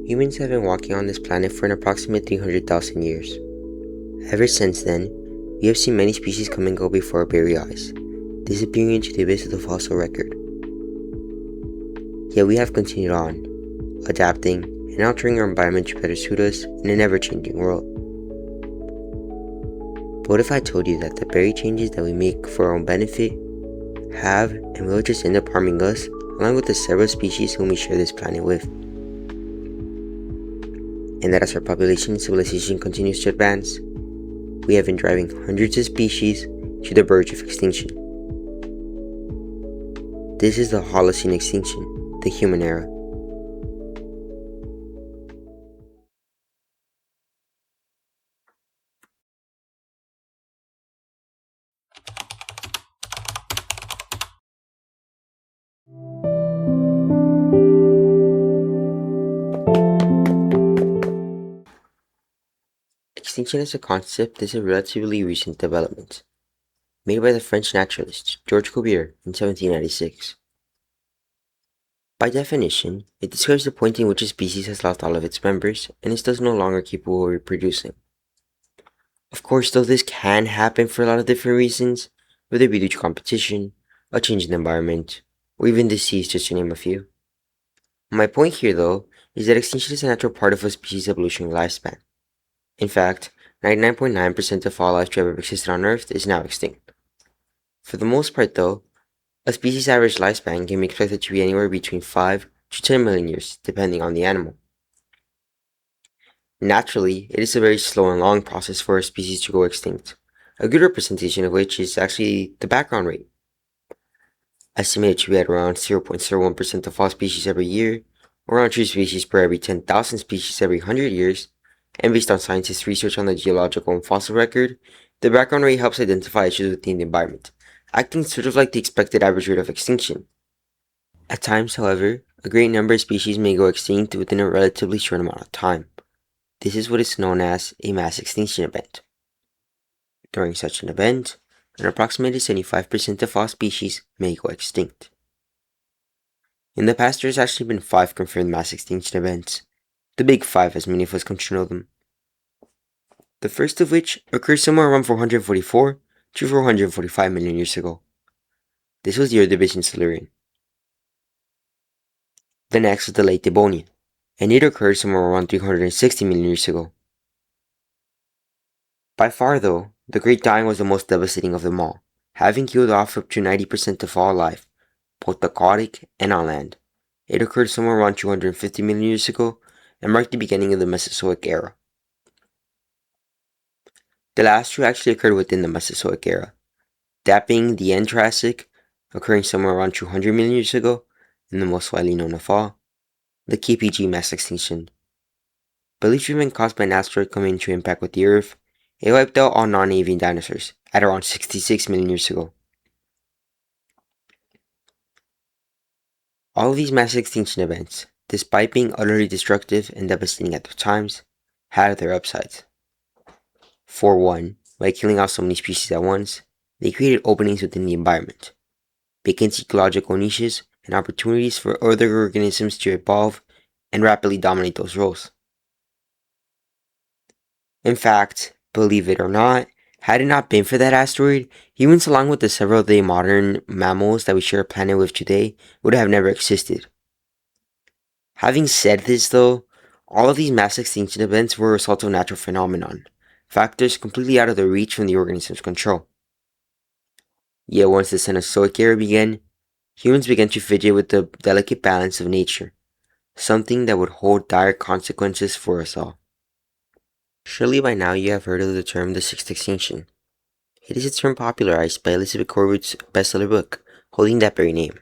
Humans have been walking on this planet for an approximate 300,000 years. Ever since then, we have seen many species come and go before our very eyes, disappearing into the abyss of the fossil record. Yet we have continued on, adapting and altering our environment to better suit us in an ever-changing world. But what if I told you that the very changes that we make for our own benefit have and will just end up harming us, along with the several species whom we share this planet with? And that as our population and civilization continues to advance, we have been driving hundreds of species to the verge of extinction. This is the Holocene extinction, the human era. Extinction as a concept is a relatively recent development, made by the French naturalist Georges Cuvier in 1796. By definition, it describes the point in which a species has lost all of its members and is thus no longer capable of reproducing. Of course, though, this can happen for a lot of different reasons, whether it be due to competition, a change in the environment, or even disease, just to name a few. My point here, though, is that extinction is a natural part of a species' evolutionary lifespan. In fact, 99.9% of all life to ever existed on Earth is now extinct. For the most part, though, a species' average lifespan can be expected to be anywhere between 5 to 10 million years, depending on the animal. Naturally, it is a very slow and long process for a species to go extinct, a good representation of which is actually the background rate. Estimated to be at around 0.01% of all species every year, or around 2 species per every 10,000 species every 100 years, and based on scientists' research on the geological and fossil record, the background rate helps identify issues within the environment, acting sort of like the expected average rate of extinction. At times, however, a great number of species may go extinct within a relatively short amount of time. This is what is known as a mass extinction event. During such an event, an approximately 75% of all species may go extinct. In the past, there's actually been 5 confirmed mass extinction events, the Big 5 as many of us come to know them. The first of which occurred somewhere around 444 to 445 million years ago. This was the Ordovician Silurian. The next was the late Devonian, and it occurred somewhere around 360 million years ago. By far, though, the Great Dying was the most devastating of them all, having killed off up to 90% of all life, both aquatic and on land. It occurred somewhere around 250 million years ago and marked the beginning of the Mesozoic era. The last two actually occurred within the Mesozoic era, that being the end Triassic, occurring somewhere around 200 million years ago, and the most widely known of all, the KPG mass extinction. Believed to have been caused by an asteroid coming into impact with the Earth, it wiped out all non-avian dinosaurs at around 66 million years ago. All of these mass extinction events, despite being utterly destructive and devastating at their times, had their upsides. For one, by killing off so many species at once, they created openings within the environment, vacant ecological niches, and opportunities for other organisms to evolve and rapidly dominate those roles. In fact, believe it or not, had it not been for that asteroid, humans along with the several of the modern mammals that we share a planet with today would have never existed. Having said this though, all of these mass extinction events were a result of natural phenomenon, factors completely out of the reach from the organism's control. Yet once the Cenozoic era began, humans began to fidget with the delicate balance of nature, something that would hold dire consequences for us all. Surely by now you have heard of the term the Sixth Extinction. It is a term popularized by Elizabeth Corbett's bestseller book, holding that very name.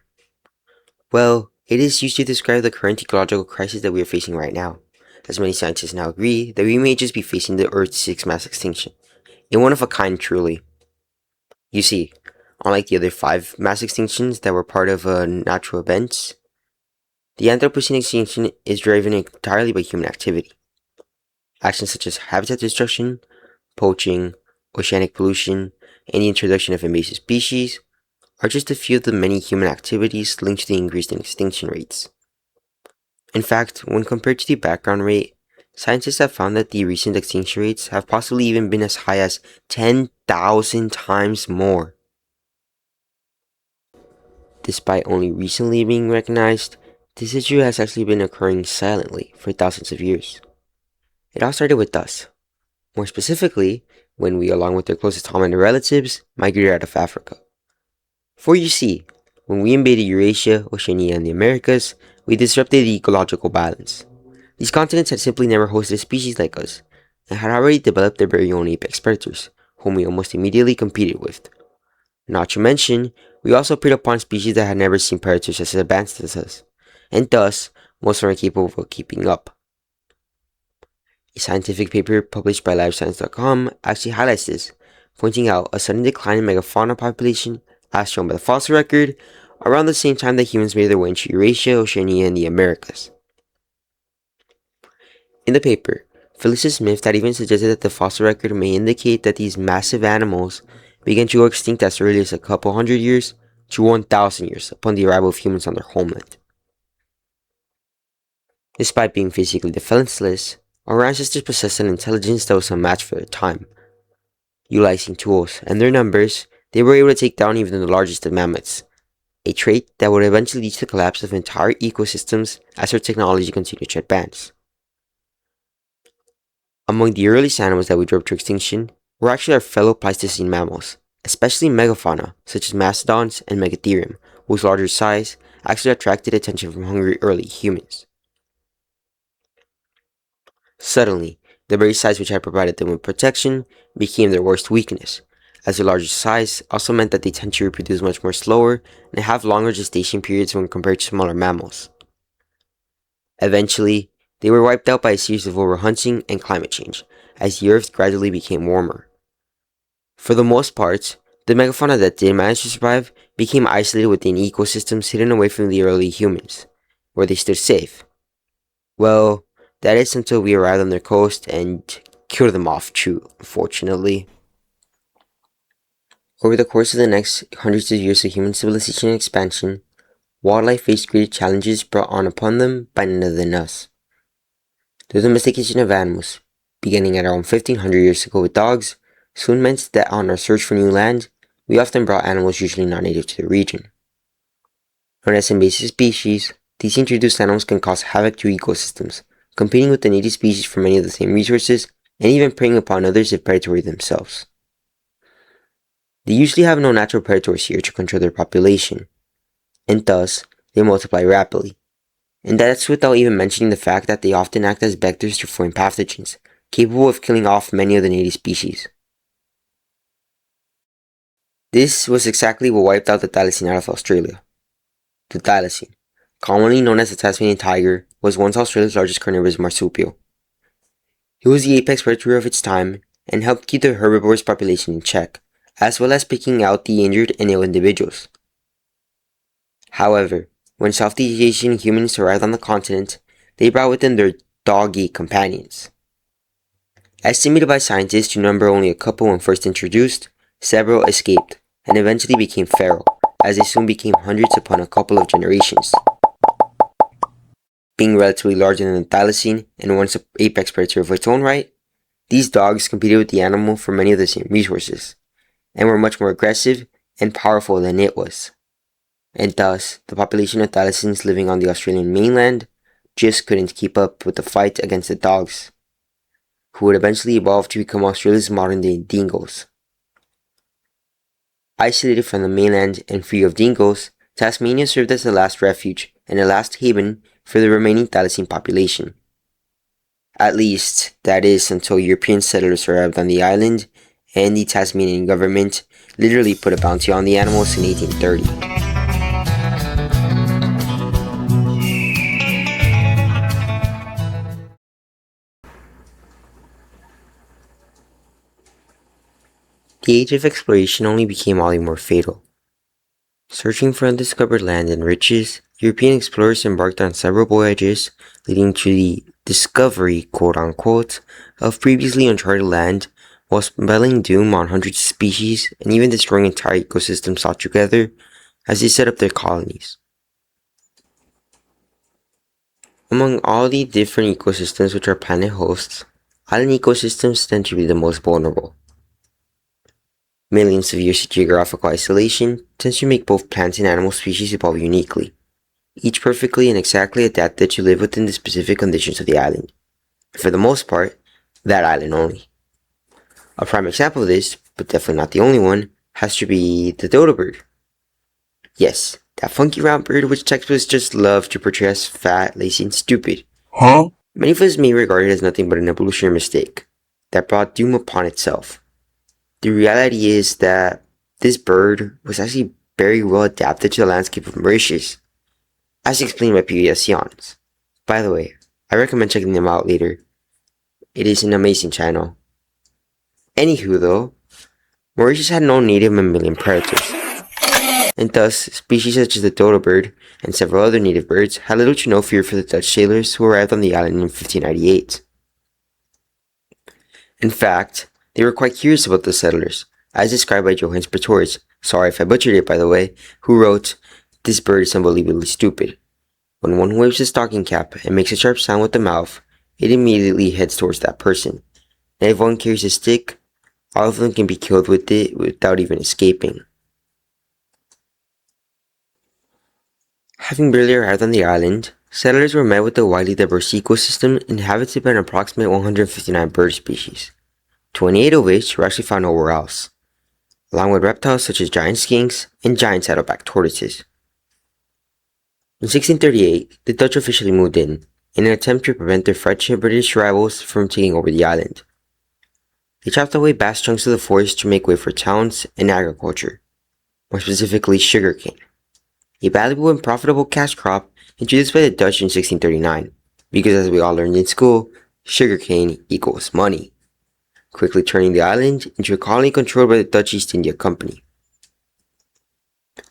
Well, it is used to describe the current ecological crisis that we are facing right now, as many scientists now agree that we may just be facing the Earth's sixth mass extinction, a one of a kind truly. You see, unlike the other 5 mass extinctions that were part of natural events, the Anthropocene extinction is driven entirely by human activity. Actions such as habitat destruction, poaching, oceanic pollution, and the introduction of invasive species are just a few of the many human activities linked to the increase in extinction rates. In fact, when compared to the background rate, scientists have found that the recent extinction rates have possibly even been as high as 10,000 times more. Despite only recently being recognized, this issue has actually been occurring silently for thousands of years. It all started with us. More specifically, when we, along with their closest hominid relatives, migrated out of Africa. For you see, when we invaded Eurasia, Oceania, and the Americas, we disrupted the ecological balance. These continents had simply never hosted a species like us, and had already developed their very own apex predators, whom we almost immediately competed with. Not to mention, we also preyed upon species that had never seen predators as advanced as us, and thus, most were incapable of keeping up. A scientific paper published by LiveScience.com actually highlights this, pointing out a sudden decline in megafauna population, as shown by the fossil record, around the same time that humans made their way into Eurasia, Oceania, and the Americas. In the paper, Phyllis Smith had even suggested that the fossil record may indicate that these massive animals began to go extinct as early as a couple hundred years to 1,000 years upon the arrival of humans on their homeland. Despite being physically defenseless, our ancestors possessed an intelligence that was unmatched for their time. Utilizing tools and their numbers, they were able to take down even the largest of mammoths, a trait that would eventually lead to the collapse of entire ecosystems as our technology continued to advance. Among the earliest animals that we drove to extinction were actually our fellow Pleistocene mammals, especially megafauna such as mastodons and megatherium, whose larger size actually attracted attention from hungry early humans. Suddenly, the very size which had provided them with protection became their worst weakness, as their larger size also meant that they tend to reproduce much more slower and have longer gestation periods when compared to smaller mammals. Eventually, they were wiped out by a series of overhunting and climate change, as the Earth gradually became warmer. For the most part, the megafauna that did manage to survive became isolated within ecosystems hidden away from the early humans, where they stood safe. Well, that is until we arrived on their coast and killed them off too, unfortunately. Over the course of the next hundreds of years of human civilization and expansion, wildlife faced great challenges brought on upon them by none other than us. The domestication of animals, beginning at around 1500 years ago with dogs, soon meant that on our search for new land, we often brought animals usually not native to the region. Known as invasive species, these introduced animals can cause havoc to ecosystems, competing with the native species for many of the same resources, and even preying upon others if predatory themselves. They usually have no natural predators here to control their population, and thus, they multiply rapidly. And that's without even mentioning the fact that they often act as vectors to foreign pathogens, capable of killing off many of the native species. This was exactly what wiped out the thylacine out of Australia. The thylacine, commonly known as the Tasmanian tiger, was once Australia's largest carnivorous marsupial. It was the apex predator of its time and helped keep the herbivorous population in check, as well as picking out the injured and ill individuals. However, when Southeast Asian humans arrived on the continent, they brought with them their dog-eat companions. Estimated by scientists to number only a couple when first introduced, several escaped and eventually became feral, as they soon became hundreds upon a couple of generations. Being relatively larger than the thylacine and once an apex predator of its own right, these dogs competed with the animal for many of the same resources, and were much more aggressive and powerful than it was. And thus, the population of thylacines living on the Australian mainland just couldn't keep up with the fight against the dogs, who would eventually evolve to become Australia's modern-day dingoes. Isolated from the mainland and free of dingoes, Tasmania served as the last refuge and a last haven for the remaining thylacine population. At least, that is until European settlers arrived on the island and the Tasmanian government literally put a bounty on the animals in 1830. The age of exploration only became all the more fatal. Searching for undiscovered land and riches, European explorers embarked on several voyages leading to the discovery, quote-unquote, of previously uncharted land, while spelling doom on hundreds of species and even destroying entire ecosystems altogether as they set up their colonies. Among all the different ecosystems which our planet hosts, island ecosystems tend to be the most vulnerable. Millions of years of geographical isolation tends to make both plant and animal species evolve uniquely, each perfectly and exactly adapted to live within the specific conditions of the island, and for the most part, that island only. A prime example of this, but definitely not the only one, has to be the dodo bird. Yes, that funky round bird which textbooks just love to portray as fat, lazy, and stupid. Huh? Many of us may regard it as nothing but an evolutionary mistake that brought doom upon itself. The reality is that this bird was actually very well adapted to the landscape of Mauritius, as explained by PBS Sions. By the way, I recommend checking them out later. It is an amazing channel. Anywho though, Mauritius had no native mammalian predators, and thus species such as the dodo bird and several other native birds had little to no fear for the Dutch sailors who arrived on the island in 1598. In fact, they were quite curious about the settlers, as described by Johannes Pretorius, sorry if I butchered it by the way, who wrote, "This bird is unbelievably stupid. When one waves his stocking cap and makes a sharp sound with the mouth, it immediately heads towards that person. And if one carries a stick, all of them can be killed with it without even escaping." Having barely arrived on the island, settlers were met with a widely diverse ecosystem inhabited by an approximate 159 bird species, 28 of which were actually found nowhere else, along with reptiles such as giant skinks and giant saddleback tortoises. In 1638, the Dutch officially moved in an attempt to prevent their French and British rivals from taking over the island. They chopped away vast chunks of the forest to make way for towns and agriculture, more specifically sugarcane, a valuable and profitable cash crop introduced by the Dutch in 1639, because as we all learned in school, sugarcane equals money, quickly turning the island into a colony controlled by the Dutch East India Company.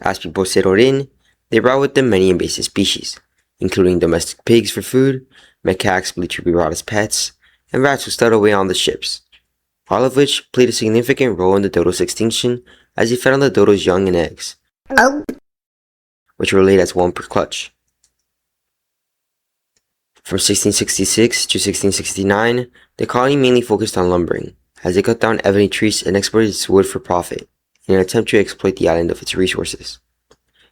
As people settled in, they brought with them many invasive species, including domestic pigs for food, macaques believed to be brought as pets, and rats who stowed away on the ships, all of which played a significant role in the dodo's extinction as they fed on the dodo's young and eggs, which were laid as one per clutch. From 1666 to 1669, the colony mainly focused on lumbering, as they cut down ebony trees and exported its wood for profit, in an attempt to exploit the island of its resources,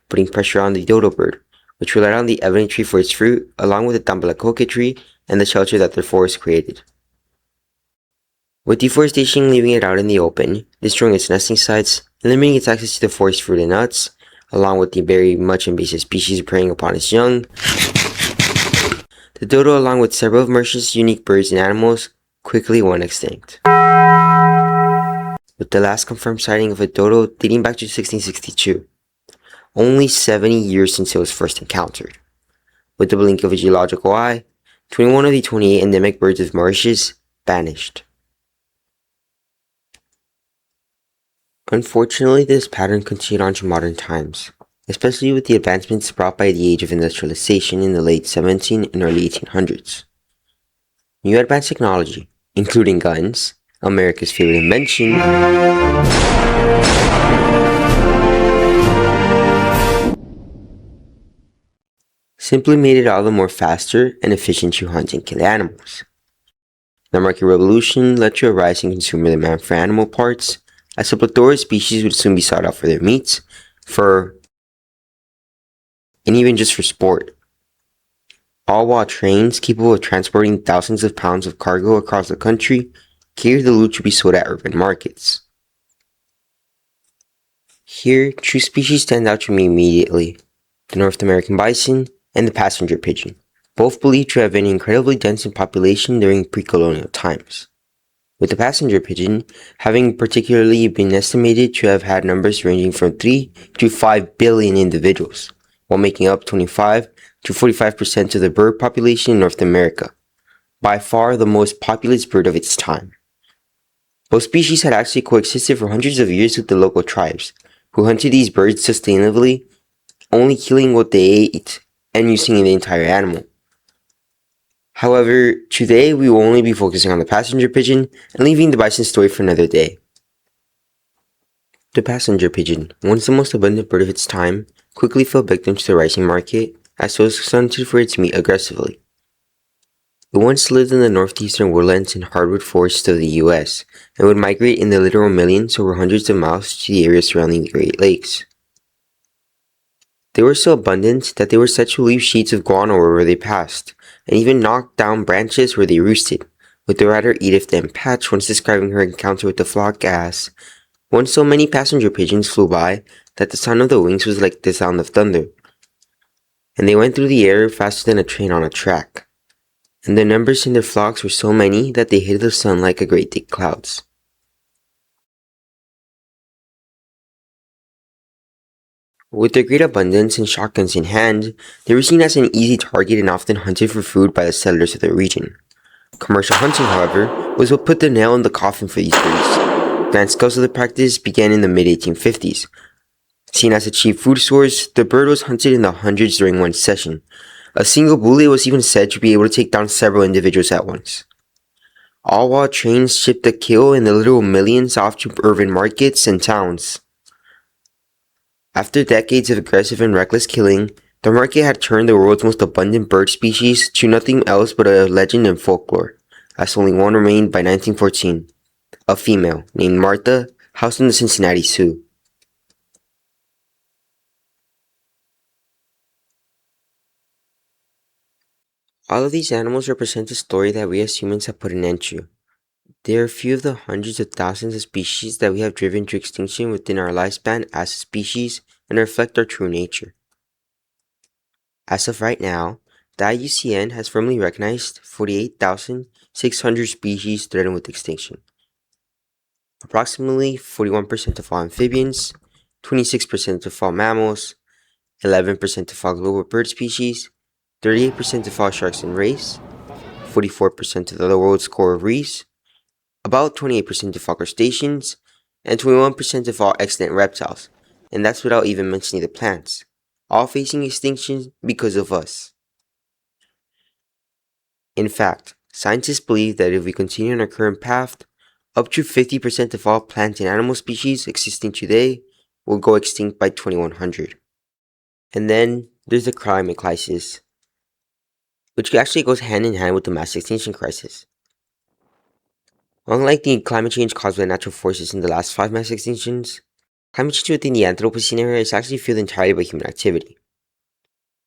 putting pressure on the dodo bird, which relied on the ebony tree for its fruit, along with the tambalacoque tree and the shelter that their forest created. With deforestation leaving it out in the open, destroying its nesting sites, and limiting its access to the forest fruit and nuts, along with the very much invasive species preying upon its young, the dodo, along with several of Mauritius' unique birds and animals, quickly went extinct, with the last confirmed sighting of a dodo dating back to 1662, only 70 years since it was first encountered. With the blink of a geological eye, 21 of the 28 endemic birds of Mauritius vanished. Unfortunately, this pattern continued on to modern times, especially with the advancements brought by the age of industrialization in the late 1700s and early 1800s. New advanced technology, including guns, America's favorite invention, simply made it all the more faster and efficient to hunt and kill animals. The market revolution led to a rise in consumer demand for animal parts, as a plethora of species would soon be sought out for their meats, fur, and even just for sport. All while trains capable of transporting thousands of pounds of cargo across the country carry the loot to be sold at urban markets. Here, two species stand out to me immediately: the North American bison and the passenger pigeon, both believed to have been incredibly dense in population during pre-colonial times, with the passenger pigeon having particularly been estimated to have had numbers ranging from 3 to 5 billion individuals, while making up 25 to 45% of the bird population in North America, by far the most populous bird of its time. Both species had actually coexisted for hundreds of years with the local tribes, who hunted these birds sustainably, only killing what they ate and using the entire animal. However, today we will only be focusing on the passenger pigeon and leaving the bison story for another day. The passenger pigeon, once the most abundant bird of its time, quickly fell victim to the rising market as those hunted for its meat aggressively, It once lived in the northeastern woodlands and hardwood forests of the US, and would migrate in the literal millions over hundreds of miles to the areas surrounding the Great Lakes. They were so abundant that they were said to leave sheets of guano wherever they passed, and even knock down branches where they roosted, with the writer Edith M. Patch once describing her encounter with the flock as, "Once so many passenger pigeons flew by that the sound of the wings was like the sound of thunder, and they went through the air faster than a train on a track. And the numbers in their flocks were so many that they hid the sun like a great thick clouds." With their great abundance and shotguns in hand, they were seen as an easy target and often hunted for food by the settlers of the region. Commercial hunting, however, was what put the nail in the coffin for these birds. Grand scales of the practice began in the mid-1850s. Seen as a cheap food source, the bird was hunted in the hundreds during one session. A single bullet was even said to be able to take down several individuals at once. All while trains shipped the kill in the literal millions off to urban markets and towns. After decades of aggressive and reckless killing, the market had turned the world's most abundant bird species to nothing else but a legend and folklore, as only one remained by 1914, a female named Martha, housed in the Cincinnati Zoo. All of these animals represent a story that we as humans have put an end to. They are few of the hundreds of thousands of species that we have driven to extinction within our lifespan as a species and reflect our true nature. As of right now, the IUCN has firmly recognized 48,600 species threatened with extinction. Approximately 41% of all amphibians, 26% of all mammals, 11% of all global bird species, 38% of all sharks and rays, 44% of the world's coral reefs, about 28% of all crustaceans, and 21% of all extant reptiles, and that's without even mentioning the plants, all facing extinction because of us. In fact, scientists believe that if we continue on our current path, up to 50% of all plant and animal species existing today will go extinct by 2100. And then there's the climate crisis, which actually goes hand in hand with the mass extinction crisis. Unlike the climate change caused by natural forces in the last 5 mass extinctions, climate change within the Anthropocene era is actually fueled entirely by human activity.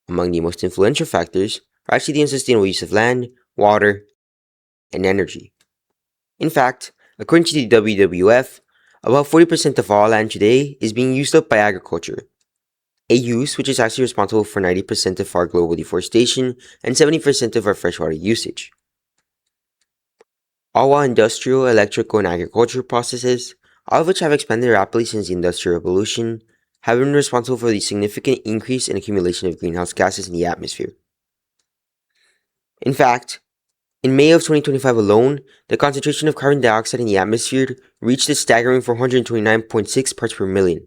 Among the most influential factors are actually the unsustainable use of land, water, and energy. In fact, according to the WWF, about 40% of all land today is being used up by agriculture, a use which is actually responsible for 90% of our global deforestation and 70% of our freshwater usage. All while industrial, electrical, and agricultural processes, all of which have expanded rapidly since the Industrial Revolution, have been responsible for the significant increase in accumulation of greenhouse gases in the atmosphere. In fact, in May of 2025 alone, the concentration of carbon dioxide in the atmosphere reached a staggering 429.6 parts per million,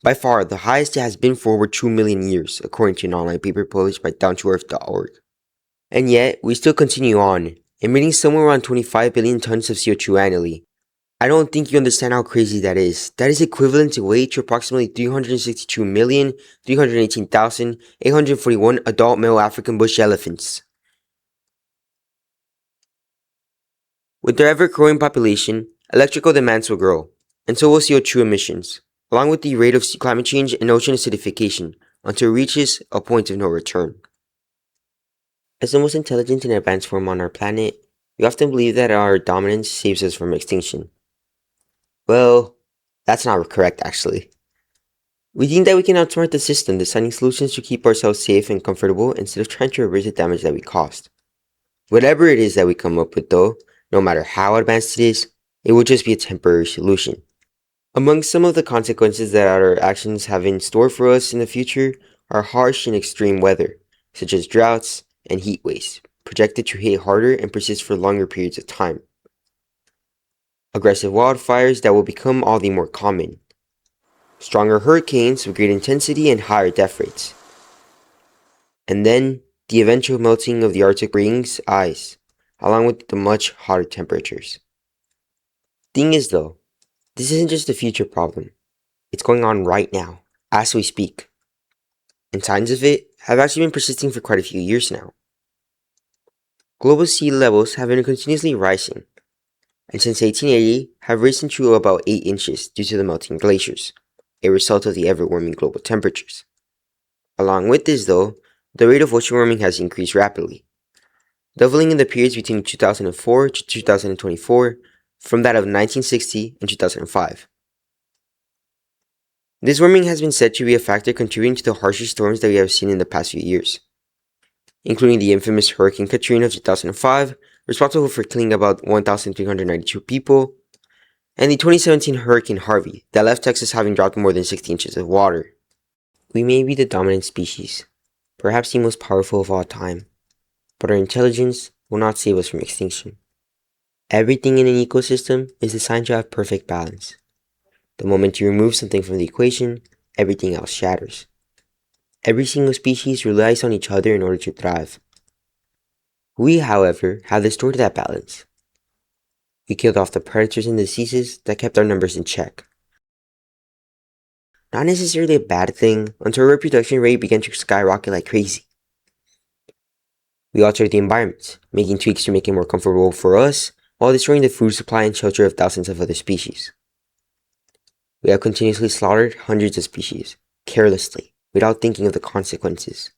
by far the highest it has been for over 2 million years, according to an online paper published by downtoearth.org. And yet, we still continue on, emitting somewhere around 25 billion tons of CO2 annually. I don't think you understand how crazy that is. That is equivalent to weight to approximately 362,318,841 adult male African bush elephants. With their ever-growing population, electrical demands will grow, and so will CO2 emissions, along with the rate of climate change and ocean acidification, until it reaches a point of no return. As the most intelligent and advanced form on our planet, we often believe that our dominance saves us from extinction. Well, that's not correct actually. We think that we can outsmart the system, designing solutions to keep ourselves safe and comfortable instead of trying to reverse the damage that we caused. Whatever it is that we come up with though, no matter how advanced it is, it will just be a temporary solution. Among some of the consequences that our actions have in store for us in the future are harsh and extreme weather, such as droughts and heat waves, projected to hit harder and persist for longer periods of time. Aggressive wildfires that will become all the more common. Stronger hurricanes with great intensity and higher death rates. And then, the eventual melting of the Arctic rings ice, along with the much hotter temperatures. Thing is though, this isn't just a future problem. It's going on right now, as we speak. And signs of it have actually been persisting for quite a few years now. Global sea levels have been continuously rising, and since 1880 have risen to about 8 inches due to the melting glaciers, a result of the ever-warming global temperatures. Along with this, though, the rate of ocean warming has increased rapidly, doubling in the periods between 2004 to 2024 from that of 1960 and 2005. This warming has been said to be a factor contributing to the harsher storms that we have seen in the past few years, including the infamous Hurricane Katrina of 2005, responsible for killing about 1,392 people, and the 2017 Hurricane Harvey that left Texas having dropped more than 60 inches of water. We may be the dominant species, perhaps the most powerful of all time, but our intelligence will not save us from extinction. Everything in an ecosystem is designed to have perfect balance. The moment you remove something from the equation, everything else shatters. Every single species relies on each other in order to thrive. We, however, have distorted that balance. We killed off the predators and diseases that kept our numbers in check. Not necessarily a bad thing until our reproduction rate began to skyrocket like crazy. We altered the environment, making tweaks to make it more comfortable for us, while destroying the food supply and shelter of thousands of other species. We have continuously slaughtered hundreds of species, carelessly, without thinking of the consequences.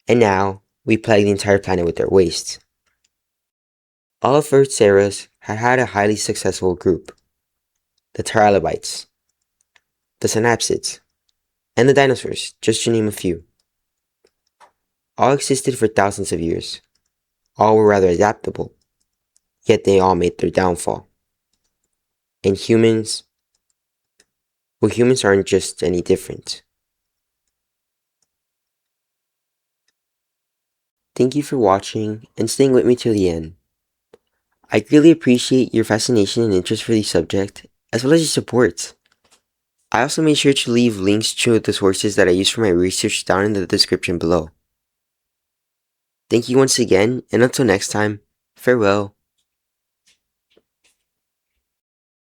And now, we plague the entire planet with their wastes. All of Earth's eras had a highly successful group. The trilobites, the synapsids, and the dinosaurs, just to name a few. All existed for thousands of years. All were rather adaptable, yet they all made their downfall. And humans, well, humans aren't just any different. Thank you for watching and staying with me till the end. I greatly appreciate your fascination and interest for the subject, as well as your support. I also made sure to leave links to the sources that I used for my research down in the description below. Thank you once again, and until next time, farewell.